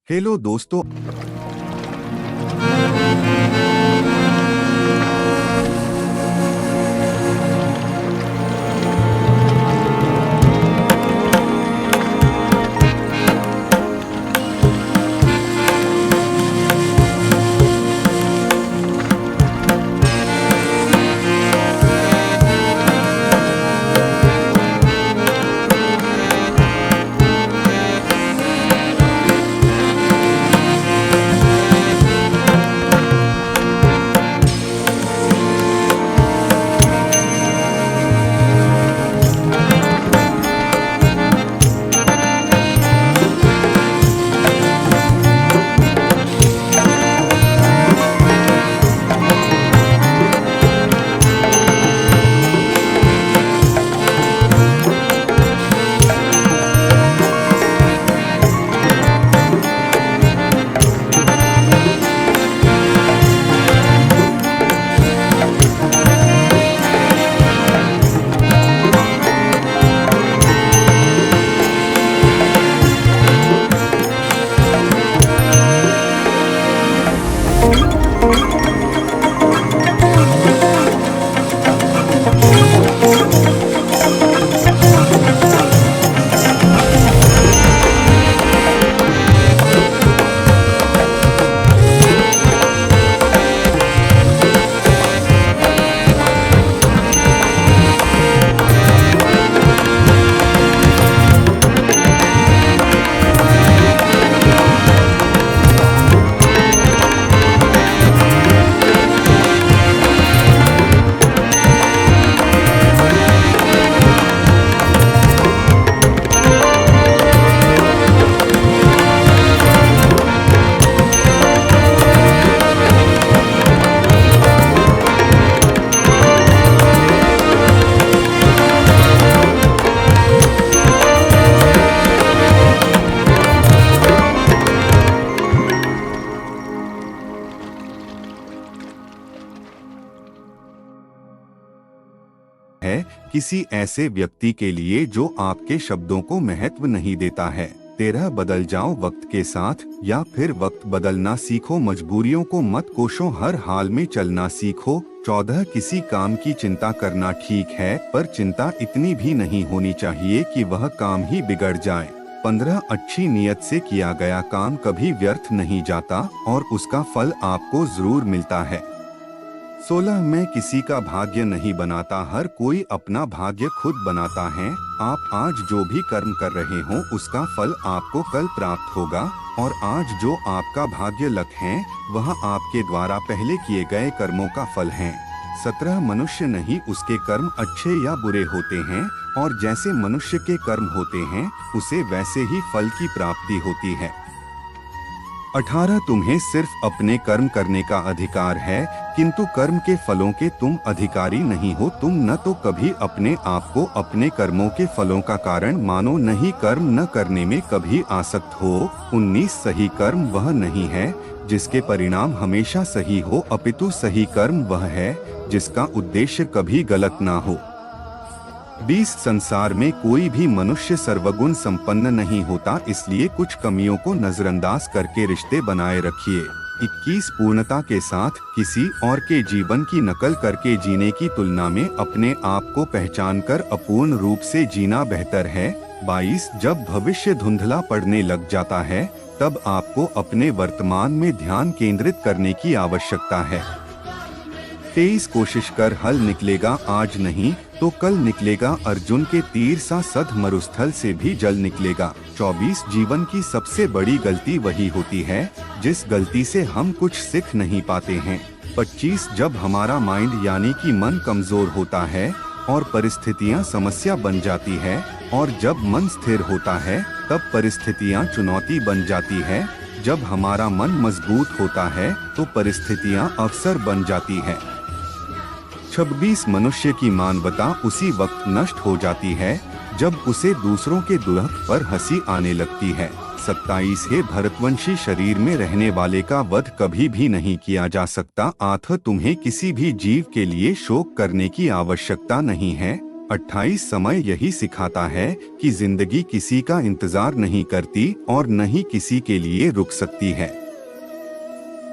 Hello दोस्तों। है किसी ऐसे व्यक्ति के लिए जो आपके शब्दों को महत्व नहीं देता है। 13 बदल जाओ वक्त के साथ, या फिर वक्त बदलना सीखो, मजबूरियों को मत कोसो, हर हाल में चलना सीखो। 14 किसी काम की चिंता करना ठीक है, पर चिंता इतनी भी नहीं होनी चाहिए कि वह काम ही बिगड़ जाए। 15 अच्छी नीयत से किया गया काम कभी व्यर्थ नहीं जाता और उसका फल आपको जरूर मिलता है। 16 मैं किसी का भाग्य नहीं बनाता, हर कोई अपना भाग्य खुद बनाता है। आप आज जो भी कर्म कर रहे हो उसका फल आपको कल प्राप्त होगा, और आज जो आपका भाग्य लक है वह आपके द्वारा पहले किए गए कर्मों का फल है। 17 मनुष्य नहीं उसके कर्म अच्छे या बुरे होते हैं, और जैसे मनुष्य के कर्म होते हैं उसे वैसे ही फल की प्राप्ति होती है। 18 तुम्हें सिर्फ अपने कर्म करने का अधिकार है, किंतु कर्म के फलों के तुम अधिकारी नहीं हो। तुम न तो कभी अपने आप को अपने कर्मों के फलों का कारण मानो, न ही कर्म न करने में कभी आसक्त हो। 19 सही कर्म वह नहीं है जिसके परिणाम हमेशा सही हो, अपितु सही कर्म वह है जिसका उद्देश्य कभी गलत ना हो। 20 संसार में कोई भी मनुष्य सर्वगुण संपन्न नहीं होता, इसलिए कुछ कमियों को नजरअंदाज करके रिश्ते बनाए रखिए। 21 पूर्णता के साथ किसी और के जीवन की नकल करके जीने की तुलना में अपने आप को पहचानकर अपूर्ण रूप से जीना बेहतर है। 22 जब भविष्य धुंधला पड़ने लग जाता है तब आपको अपने वर्तमान में ध्यान केंद्रित करने की आवश्यकता है। 23 कोशिश कर हल निकलेगा, आज नहीं तो कल निकलेगा, अर्जुन के तीर सा सध मरुस्थल से भी जल निकलेगा। 24 जीवन की सबसे बड़ी गलती वही होती है जिस गलती से हम कुछ सीख नहीं पाते हैं। 25 जब हमारा माइंड यानी कि मन कमजोर होता है और परिस्थितियां समस्या बन जाती है, और जब मन स्थिर होता है तब परिस्थितियां चुनौती बन जाती है। जब हमारा मन मजबूत होता है तो परिस्थितियां अवसर बन जाती है। 26 मनुष्य की मानवता उसी वक्त नष्ट हो जाती है जब उसे दूसरों के दुख पर हंसी आने लगती है। 27 है भरतवंशी शरीर में रहने वाले का वध कभी भी नहीं किया जा सकता, अतः तुम्हें किसी भी जीव के लिए शोक करने की आवश्यकता नहीं है। 28 समय यही सिखाता है कि जिंदगी किसी का इंतजार नहीं करती और न ही किसी के लिए रुक सकती है।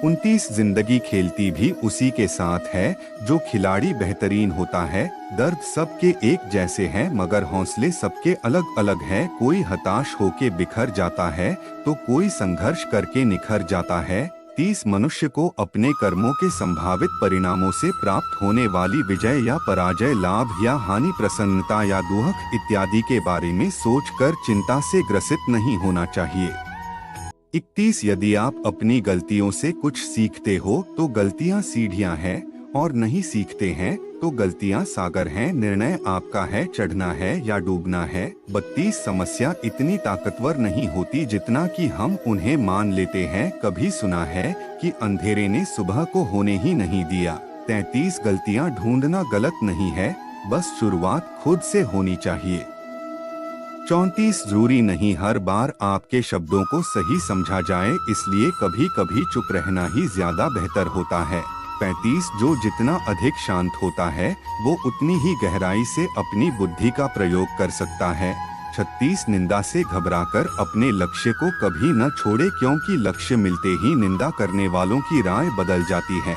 29 जिंदगी खेलती भी उसी के साथ है जो खिलाड़ी बेहतरीन होता है। दर्द सबके एक जैसे हैं मगर हौसले सबके अलग अलग हैं। कोई हताश होके बिखर जाता है तो कोई संघर्ष करके निखर जाता है। 30 मनुष्य को अपने कर्मों के संभावित परिणामों से प्राप्त होने वाली विजय या पराजय, लाभ या हानि, प्रसन्नता या दुख इत्यादि के बारे में सोचकर चिंता से ग्रसित नहीं होना चाहिए। 31 यदि आप अपनी गलतियों से कुछ सीखते हो तो गलतियां सीढ़ियां हैं और नहीं सीखते हैं तो गलतियां सागर हैं। निर्णय आपका है, चढ़ना है या डूबना है। 32 समस्या इतनी ताकतवर नहीं होती जितना कि हम उन्हें मान लेते हैं। कभी सुना है कि अंधेरे ने सुबह को होने ही नहीं दिया। 33 गलतियां ढूंढना गलत नहीं है, बस शुरुआत खुद से होनी चाहिए। 34 जरूरी नहीं हर बार आपके शब्दों को सही समझा जाए, इसलिए कभी कभी चुप रहना ही ज्यादा बेहतर होता है। 35 जो जितना अधिक शांत होता है वो उतनी ही गहराई से अपनी बुद्धि का प्रयोग कर सकता है। 36 निंदा से घबराकर अपने लक्ष्य को कभी न छोड़े, क्योंकि लक्ष्य मिलते ही निंदा करने वालों की राय बदल जाती है।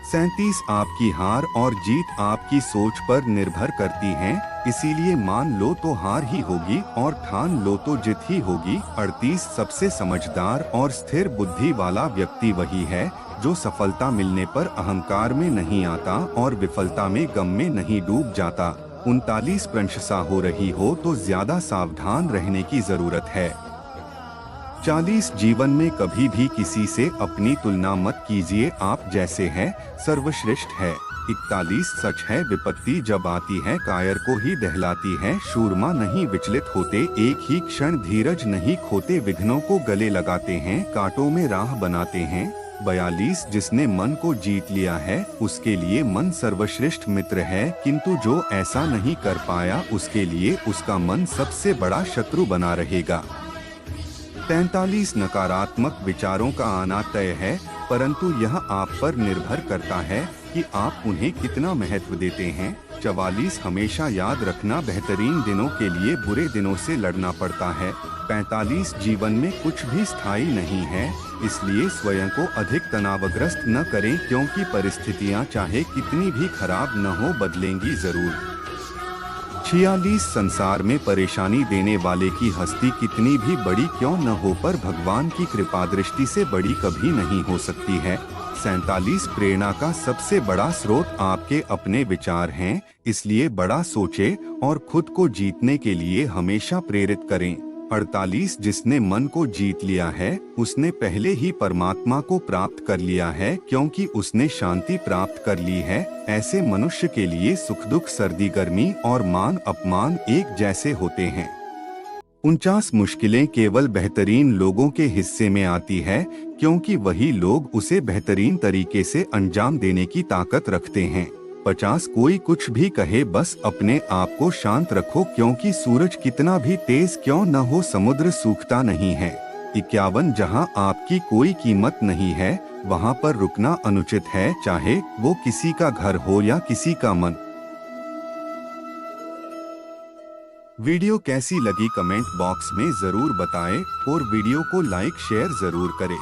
37 आपकी हार और जीत आपकी सोच पर निर्भर करती हैं, इसीलिए मान लो तो हार ही होगी और ठान लो तो जीत ही होगी। 38 सबसे समझदार और स्थिर बुद्धि वाला व्यक्ति वही है जो सफलता मिलने पर अहंकार में नहीं आता और विफलता में गम में नहीं डूब जाता। 39 प्रशंसा हो रही हो तो ज्यादा सावधान रहने की जरूरत है। 40 जीवन में कभी भी किसी से अपनी तुलना मत कीजिए, आप जैसे हैं सर्वश्रेष्ठ है। 41 सच है विपत्ति जब आती है कायर को ही दहलाती है। शूरमा नहीं विचलित होते, एक ही क्षण धीरज नहीं खोते, विघ्नों को गले लगाते हैं, कांटों में राह बनाते हैं। 42 जिसने मन को जीत लिया है उसके लिए मन सर्वश्रेष्ठ मित्र है, किंतु जो ऐसा नहीं कर पाया उसके लिए उसका मन सबसे बड़ा शत्रु बना रहेगा। 43 नकारात्मक विचारों का आना तय है, परंतु यह आप पर निर्भर करता है कि आप उन्हें कितना महत्व देते हैं। 44 हमेशा याद रखना बेहतरीन दिनों के लिए बुरे दिनों से लड़ना पड़ता है। 45 जीवन में कुछ भी स्थायी नहीं है, इसलिए स्वयं को अधिक तनावग्रस्त न करें, क्योंकि परिस्थितियां चाहे कितनी भी खराब न हो बदलेंगी जरूर। 46 संसार में परेशानी देने वाले की हस्ती कितनी भी बड़ी क्यों न हो पर भगवान की कृपा दृष्टि से बड़ी कभी नहीं हो सकती है। 47 प्रेरणा का सबसे बड़ा स्रोत आपके अपने विचार हैं, इसलिए बड़ा सोचें और खुद को जीतने के लिए हमेशा प्रेरित करें। 48 जिसने मन को जीत लिया है उसने पहले ही परमात्मा को प्राप्त कर लिया है, क्योंकि उसने शांति प्राप्त कर ली है। ऐसे मनुष्य के लिए सुख दुख, सर्दी गर्मी और मान अपमान एक जैसे होते हैं। 49 मुश्किलें केवल बेहतरीन लोगों के हिस्से में आती है, क्योंकि वही लोग उसे बेहतरीन तरीके से अंजाम देने की ताकत रखते हैं। 50 कोई कुछ भी कहे बस अपने आप को शांत रखो, क्योंकि सूरज कितना भी तेज क्यों न हो समुद्र सूखता नहीं है। 51 जहां आपकी कोई कीमत नहीं है वहां पर रुकना अनुचित है, चाहे वो किसी का घर हो या किसी का मन। वीडियो कैसी लगी कमेंट बॉक्स में जरूर बताएं और वीडियो को लाइक शेयर जरूर करें।